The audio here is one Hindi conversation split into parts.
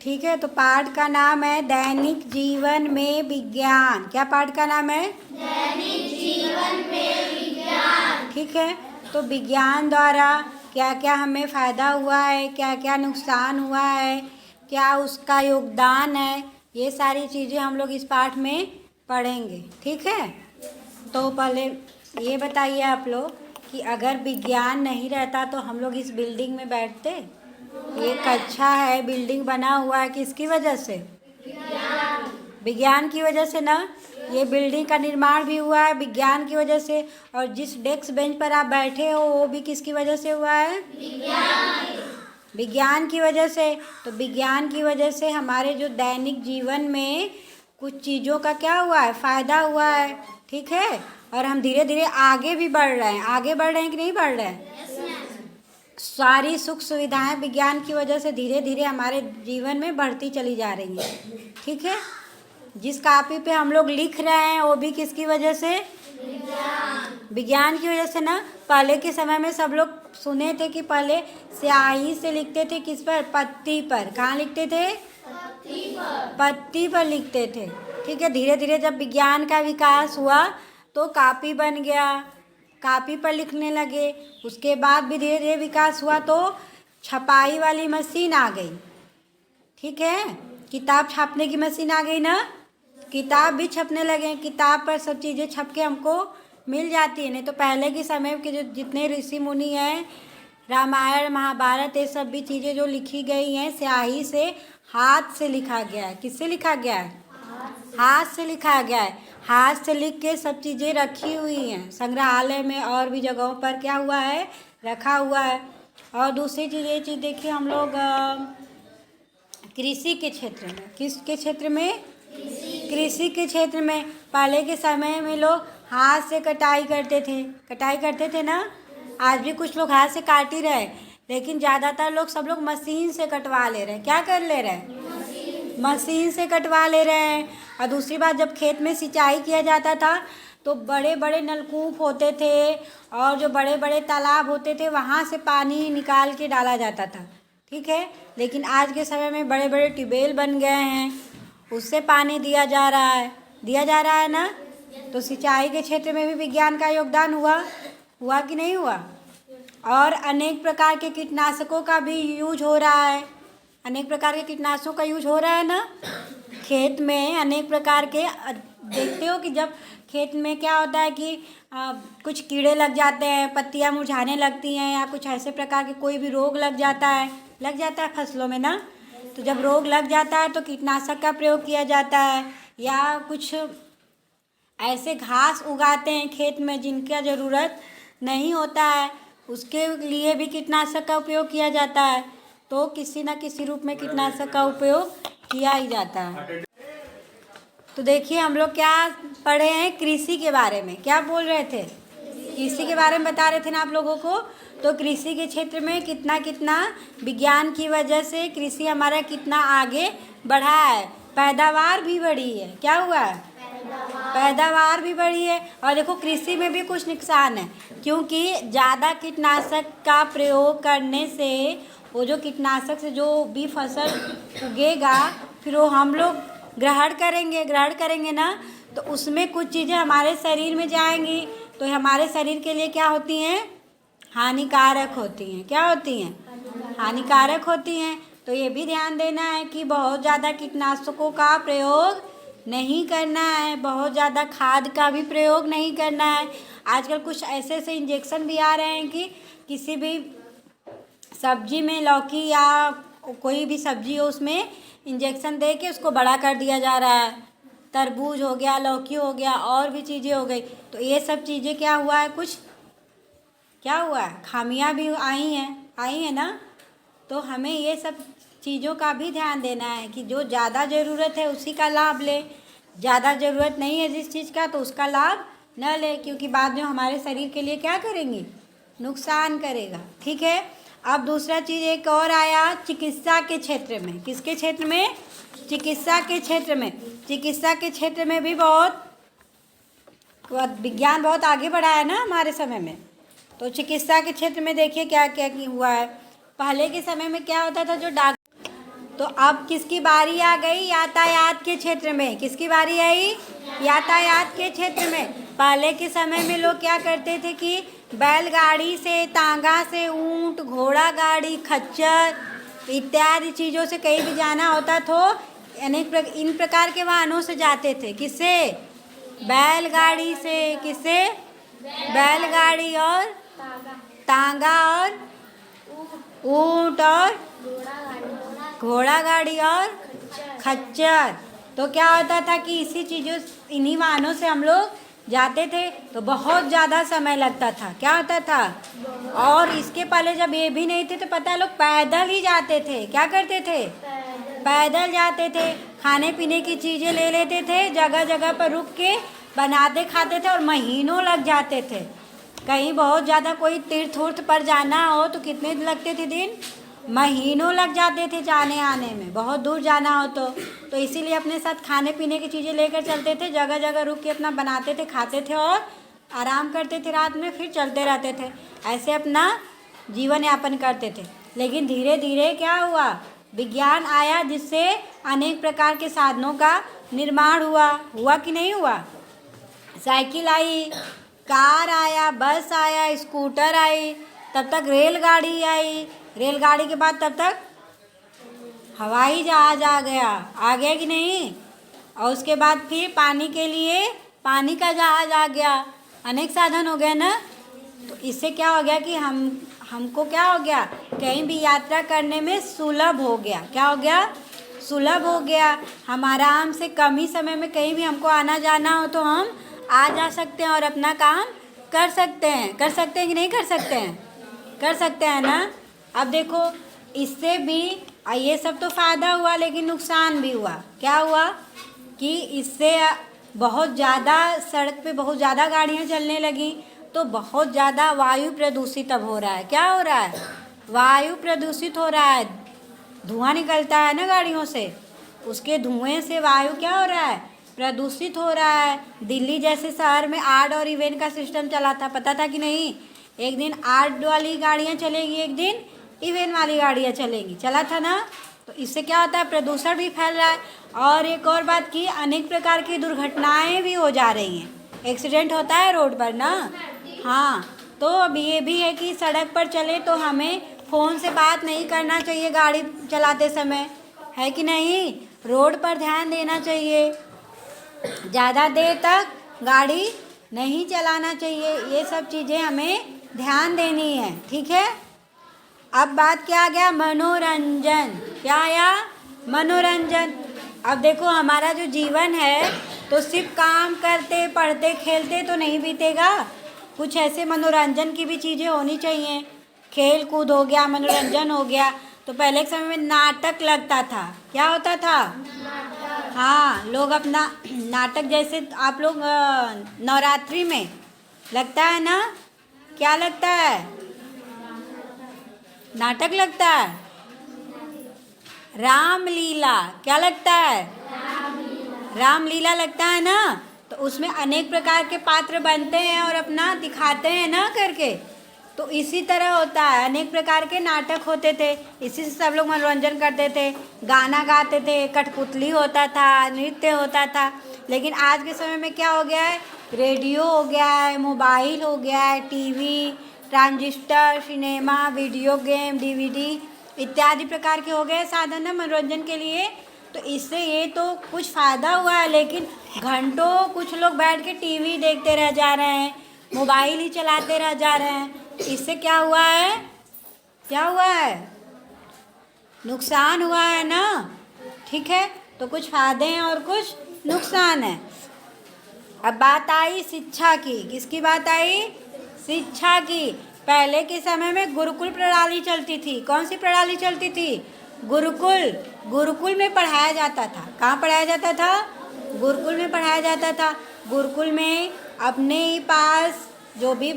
ठीक है, तो पाठ का नाम है दैनिक जीवन में विज्ञान। क्या पाठ का नाम है? दैनिक जीवन में विज्ञान। ठीक है, तो विज्ञान द्वारा क्या क्या हमें फ़ायदा हुआ है, क्या क्या नुकसान हुआ है, क्या उसका योगदान है, ये सारी चीज़ें हम लोग इस पाठ में पढ़ेंगे। ठीक है, तो पहले ये बताइए आप लोग कि अगर विज्ञान नहीं रहता तो हम लोग इस बिल्डिंग में बैठते? ये कक्षा है, बिल्डिंग बना हुआ है, किसकी वजह से? विज्ञान की वजह से ना। ये बिल्डिंग का निर्माण भी हुआ है विज्ञान की वजह से, और जिस डेस्क बेंच पर आप बैठे हो वो भी किसकी वजह से हुआ है? विज्ञान की वजह से। तो विज्ञान की वजह से हमारे जो दैनिक जीवन में कुछ चीज़ों का क्या हुआ है? फ़ायदा हुआ है। ठीक है, और हम धीरे धीरे आगे भी बढ़ रहे हैं। आगे बढ़ रहे हैं कि नहीं बढ़ रहे हैं? सारी सुख सुविधाएं विज्ञान की वजह से धीरे धीरे हमारे जीवन में बढ़ती चली जा रही हैं। ठीक है, जिस कॉपी पे हम लोग लिख रहे हैं वो भी किसकी वजह से? विज्ञान की वजह से ना। पहले के समय में सब लोग सुने थे कि पहले स्याही से लिखते थे, किस पर? पत्ती पर। कहाँ लिखते थे? पत्ती पर लिखते थे। ठीक है, धीरे धीरे जब विज्ञान का विकास हुआ तो कॉपी बन गया, कॉपी पर लिखने लगे। उसके बाद भी धीरे धीरे विकास हुआ तो छपाई वाली मशीन आ गई। ठीक है, किताब छापने की मशीन आ गई ना, किताब भी छपने लगे। किताब पर सब चीज़ें छप के हमको मिल जाती है। नहीं तो पहले के समय के जो जितने ऋषि मुनि हैं, रामायण महाभारत, ये सब भी चीज़ें जो लिखी गई हैं स्याही से, हाथ से लिखा गया है। किससे लिखा गया है? हाथ से लिखा गया है। हाथ से लिख के सब चीज़ें रखी हुई हैं संग्रहालय में और भी जगहों पर क्या हुआ है? रखा हुआ है। और दूसरी चीज़ ये चीज़ देखिए, हम लोग कृषि के क्षेत्र में, किसके क्षेत्र में? कृषि के क्षेत्र में पहले के समय में लोग हाथ से कटाई करते थे। कटाई करते थे ना। आज भी कुछ लोग हाथ से काट ही रहे, लेकिन ज़्यादातर लोग सब लोग मशीन से कटवा ले रहे हैं। क्या कर ले रहे हैं? मशीन से कटवा ले रहे हैं। और दूसरी बात, जब खेत में सिंचाई किया जाता था तो बड़े बड़े नलकूप होते थे और जो बड़े बड़े तालाब होते थे वहाँ से पानी निकाल के डाला जाता था। ठीक है, लेकिन आज के समय में बड़े बड़े ट्यूबवेल बन गए हैं, उससे पानी दिया जा रहा है ना। तो सिंचाई के क्षेत्र में भी विज्ञान का योगदान हुआ कि नहीं हुआ? और अनेक प्रकार के कीटनाशकों का भी यूज हो रहा है। अनेक प्रकार के कीटनाशकों का यूज हो रहा है ना। खेत में अनेक प्रकार के देखते हो कि जब खेत में क्या होता है कि कुछ कीड़े लग जाते हैं, पत्तियां मुरझाने लगती हैं, या कुछ ऐसे प्रकार के कोई भी रोग लग जाता है फसलों में ना। तो जब रोग लग जाता है तो कीटनाशक का प्रयोग किया जाता है, या कुछ ऐसे घास उगाते हैं खेत में जिनका ज़रूरत नहीं होता है, उसके लिए भी कीटनाशक का उपयोग किया जाता है। तो किसी न किसी रूप में कीटनाशक का उपयोग किया ही जाता है। तो देखिए, हम लोग क्या पढ़े हैं? कृषि के बारे में। क्या बोल रहे थे? कृषि के बारे में बता रहे थे ना आप लोगों को। तो कृषि के क्षेत्र में कितना कितना विज्ञान की वजह से कृषि हमारा कितना आगे बढ़ा है। पैदावार भी बढ़ी है। क्या हुआ है? पैदावार भी बढ़ी है। और देखो, कृषि में भी कुछ नुकसान है, क्योंकि ज़्यादा कीटनाशक का प्रयोग करने से वो जो कीटनाशक से जो भी फसल उगेगा फिर वो हम लोग ग्रहण करेंगे ना। तो उसमें कुछ चीज़ें हमारे शरीर में जाएंगी तो हमारे शरीर के लिए क्या होती हैं? हानिकारक होती हैं। क्या होती हैं? हानिकारक होती हैं। तो ये भी ध्यान देना है कि बहुत ज़्यादा कीटनाशकों का प्रयोग नहीं करना है, बहुत ज़्यादा खाद का भी प्रयोग नहीं करना है। आजकल कुछ ऐसे ऐसे इंजेक्शन भी आ रहे हैं कि किसी भी सब्जी में, लौकी या कोई भी सब्जी हो, उसमें इंजेक्शन दे के उसको बड़ा कर दिया जा रहा है। तरबूज हो गया, लौकी हो गया, और भी चीज़ें हो गई। तो ये सब चीज़ें क्या हुआ है? कुछ क्या हुआ है? खामियां भी आई हैं ना। तो हमें ये सब चीज़ों का भी ध्यान देना है कि जो ज़्यादा ज़रूरत है उसी का लाभ ले, ज़्यादा ज़रूरत नहीं है जिस चीज़ का तो उसका लाभ न ले, क्योंकि बाद में हमारे शरीर के लिए क्या करेंगी? नुकसान करेगा। ठीक है, अब दूसरा चीज़ एक और आया चिकित्सा के क्षेत्र में। किसके क्षेत्र में? चिकित्सा के क्षेत्र में। चिकित्सा के क्षेत्र में भी बहुत विज्ञान बहुत आगे बढ़ा है ना हमारे समय में। तो चिकित्सा के क्षेत्र में देखिए क्या क्या हुआ है। पहले के समय में क्या होता था, जो तो अब किसकी बारी आ गई यातायात के क्षेत्र में? किसकी बारी आई? यातायात के क्षेत्र में। पहले के समय में लोग क्या करते थे कि बैलगाड़ी से, तांगा से, ऊंट, घोड़ा गाड़ी, खच्चर इत्यादि चीज़ों से कहीं भी जाना होता तो इन प्रकार के वाहनों से जाते थे। किससे? बैलगाड़ी से। किससे? बैलगाड़ी और तांगा और ऊंट और घोड़ा गाड़ी और खच्चर। तो क्या होता था कि इन्हीं वाहनों से हम लोग जाते थे तो बहुत ज़्यादा समय लगता था। क्या होता था? और इसके पहले जब ये भी नहीं थे तो पता है लोग पैदल ही जाते थे। क्या करते थे? पैदल जाते थे। खाने पीने की चीज़ें ले लेते थे, जगह जगह पर रुक के बनाते खाते थे और महीनों लग जाते थे। कहीं बहुत ज़्यादा कोई तीर्थ उर्थ पर जाना हो तो कितने लगते थे दिन? महीनों लग जाते थे जाने आने में, बहुत दूर जाना हो तो इसीलिए अपने साथ खाने पीने की चीज़ें लेकर चलते थे, जगह जगह रुक के अपना बनाते थे, खाते थे और आराम करते थे। रात में फिर चलते रहते थे, ऐसे अपना जीवन यापन करते थे। लेकिन धीरे धीरे क्या हुआ? विज्ञान आया जिससे अनेक प्रकार के साधनों का निर्माण हुआ कि नहीं हुआ? साइकिल आई, कार आया, बस आया, स्कूटर आई, तब तक रेलगाड़ी आई, रेलगाड़ी के बाद तब तक हवाई जहाज आ गया कि नहीं? और उसके बाद फिर पानी के लिए पानी का जहाज आ गया। अनेक साधन हो गए ना। तो इससे क्या हो गया कि हमको क्या हो गया? कहीं भी यात्रा करने में सुलभ हो गया। क्या हो गया? सुलभ हो गया। हम आराम से कम ही समय में कहीं भी हमको आना जाना हो तो हम आ जा सकते हैं और अपना काम कर सकते हैं। कर सकते हैं कि नहीं कर सकते हैं? कर सकते हैं ना। अब देखो इससे भी ये सब तो फ़ायदा हुआ लेकिन नुकसान भी हुआ। क्या हुआ कि इससे बहुत ज़्यादा सड़क पे बहुत ज़्यादा गाड़ियाँ चलने लगी तो बहुत ज़्यादा वायु प्रदूषित अब हो रहा है। क्या हो रहा है? वायु प्रदूषित हो रहा है। धुआं निकलता है ना गाड़ियों से, उसके धुएं से वायु क्या हो रहा है? प्रदूषित हो रहा है। दिल्ली जैसे शहर में आड और इवेन का सिस्टम चला था, पता था कि नहीं? एक दिन आड वाली गाड़ियाँ चलेगी, एक दिन इवेन वाली गाड़ियाँ चलेंगी, चला था ना। तो इससे क्या होता है? प्रदूषण भी फैल रहा है। और एक और बात की अनेक प्रकार की दुर्घटनाएं भी हो जा रही हैं। एक्सीडेंट होता है रोड पर ना। हाँ, तो अब ये भी है कि सड़क पर चले तो हमें फ़ोन से बात नहीं करना चाहिए गाड़ी चलाते समय, है कि नहीं? रोड पर ध्यान देना चाहिए, ज़्यादा देर तक गाड़ी नहीं चलाना चाहिए। ये सब चीज़ें हमें ध्यान देनी है, ठीक है। अब बात क्या आ गया? मनोरंजन। क्या आया? मनोरंजन। अब देखो हमारा जो जीवन है तो सिर्फ काम करते पढ़ते खेलते तो नहीं बीतेगा, कुछ ऐसे मनोरंजन की भी चीज़ें होनी चाहिए। खेल कूद हो गया, मनोरंजन हो गया। तो पहले के समय में नाटक लगता था। क्या होता था? हाँ, लोग अपना नाटक, जैसे आप लोग नवरात्रि में लगता है ना, क्या लगता है? नाटक लगता है, रामलीला। क्या लगता है? रामलीला लगता है ना। तो उसमें अनेक प्रकार के पात्र बनते हैं और अपना दिखाते हैं ना करके। तो इसी तरह होता है, अनेक प्रकार के नाटक होते थे, इसी से सब लोग मनोरंजन करते थे, गाना गाते थे, कठपुतली होता था, नृत्य होता था। लेकिन आज के समय में क्या हो गया है? रेडियो हो गया है, मोबाइल हो गया है, TV, transistor, cinema, video game, DVD इत्यादि प्रकार के हो गए साधन है मनोरंजन के लिए। तो इससे ये तो कुछ फ़ायदा हुआ है, लेकिन घंटों कुछ लोग बैठ के टीवी देखते रह जा रहे हैं, मोबाइल ही चलाते रह जा रहे हैं। इससे क्या हुआ है? क्या हुआ है? नुकसान हुआ है ना, ठीक है। तो कुछ फ़ायदे हैं और कुछ नुकसान है। अब बात आई शिक्षा की। किसकी बात आई? शिक्षा की। पहले के समय में गुरुकुल प्रणाली चलती थी। कौन सी प्रणाली चलती थी? गुरुकुल। गुरुकुल में पढ़ाया जाता था। कहाँ पढ़ाया जाता था? गुरुकुल में पढ़ाया जाता था। गुरुकुल में अपने ही पास जो भी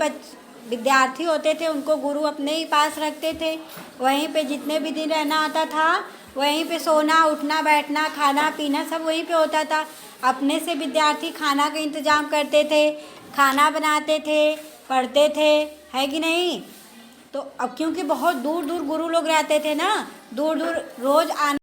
विद्यार्थी होते थे उनको गुरु अपने ही पास रखते थे। वहीं पे जितने भी दिन रहना आता था वहीं पे सोना उठना बैठना खाना पीना सब वहीं पे होता था। अपने से विद्यार्थी खाना का इंतज़ाम करते थे, खाना बनाते थे, पढ़ते थे, है कि नहीं? तो अब क्योंकि बहुत दूर दूर गुरु लोग रहते थे ना, दूर दूर रोज़ आने